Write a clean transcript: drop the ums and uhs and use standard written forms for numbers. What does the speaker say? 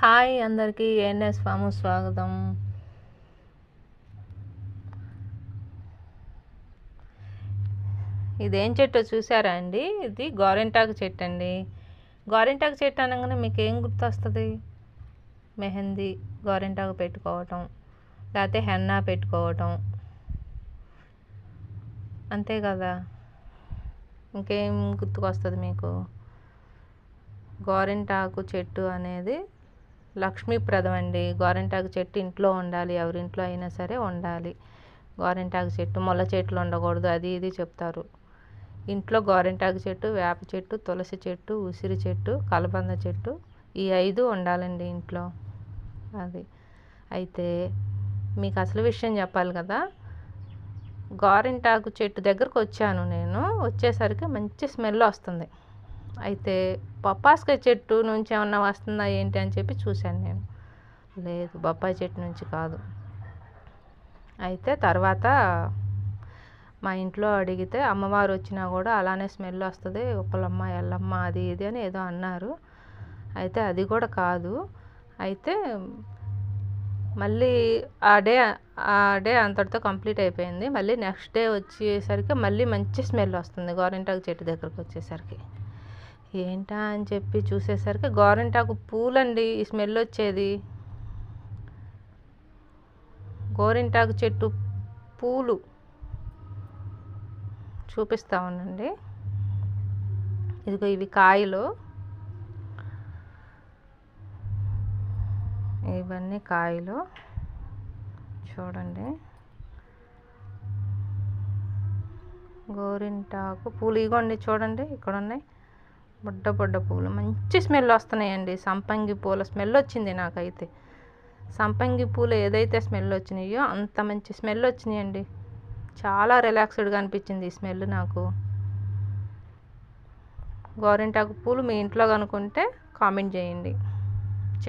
Hi అందరికీ ANS form స్వాగతం. ఇదేం చెట్టో చూసారా అండి? ఇది గోరింటాకు చెట్టు అండి. గోరింటాకు చెట్టు అనగానే మీకు ఏం గుర్తొస్తుంది? మెహందీ, గోరింటాకు పెట్టుకోవటం, లేకపోతే హెన్నా పెట్టుకోవటం, అంతే కదా. ఇంకేం గుర్తుకొస్తుంది మీకు? గోరింటాకు చెట్టు అనేది లక్ష్మీప్రదం అండి. గోరింటాకు చెట్టు ఇంట్లో ఉండాలి, ఎవరింట్లో అయినా సరే ఉండాలి. గోరింటాకు చెట్టు, ముళ్ళ చెట్లు ఉండకూడదు, అది ఇది చెప్తారు. ఇంట్లో గోరింటాకు చెట్టు, వేప చెట్టు, తులసి చెట్టు, ఉసిరి చెట్టు, కలబంద చెట్టు, ఈ 5 ఉండాలండి ఇంట్లో. అది అయితే మీకు అసలు విషయం చెప్పాలి కదా. గోరింటాకు చెట్టు దగ్గరకు వచ్చాను నేను. వచ్చేసరికి మంచి స్మెల్ వస్తుంది. అయితే బొప్పాస్కాయ చెట్టు నుంచి ఏమన్నా వస్తుందా ఏంటి అని చెప్పి చూశాను నేను. లేదు, బొప్పాయి చెట్టు నుంచి కాదు. అయితే తర్వాత మా ఇంట్లో అడిగితే అమ్మవారు వచ్చినా కూడా అలానే స్మెల్ వస్తుంది, ఉప్పలమ్మ ఎల్లమ్మ అది ఇది అని ఏదో అన్నారు. అయితే అది కూడా కాదు. అయితే మళ్ళీ ఆ డే అంతటితో కంప్లీట్ అయిపోయింది. మళ్ళీ నెక్స్ట్ డే వచ్చేసరికి మళ్ళీ మంచి స్మెల్ వస్తుంది గోరింటాకు చెట్టు దగ్గరకు వచ్చేసరికి. ఏంటా అని చెప్పి చూసేసరికి గోరింటాకు పూలండి ఈ స్మెల్ వచ్చేది. గోరింటాకు చెట్టు పూలు చూపిస్తా ఉండండి. ఇదిగో ఇవి కాయలు, ఇవన్నీ కాయలు చూడండి. గోరింటాకు పూలు ఇగోండి చూడండి, ఇక్కడ ఉన్నాయి బుడ్డ బుడ్డ పూలు. మంచి స్మెల్ వస్తున్నాయండి. సంపంగి పూల స్మెల్ వచ్చింది నాకైతే. సంపంగి పూలు ఏదైతే స్మెల్ వచ్చినాయో అంత మంచి స్మెల్ వచ్చినాయండి. చాలా రిలాక్స్డ్గా అనిపించింది ఈ స్మెల్ నాకు. గోరింటాకు పూలు మీ ఇంట్లో కనుక్కుంటే కామెంట్ చేయండి.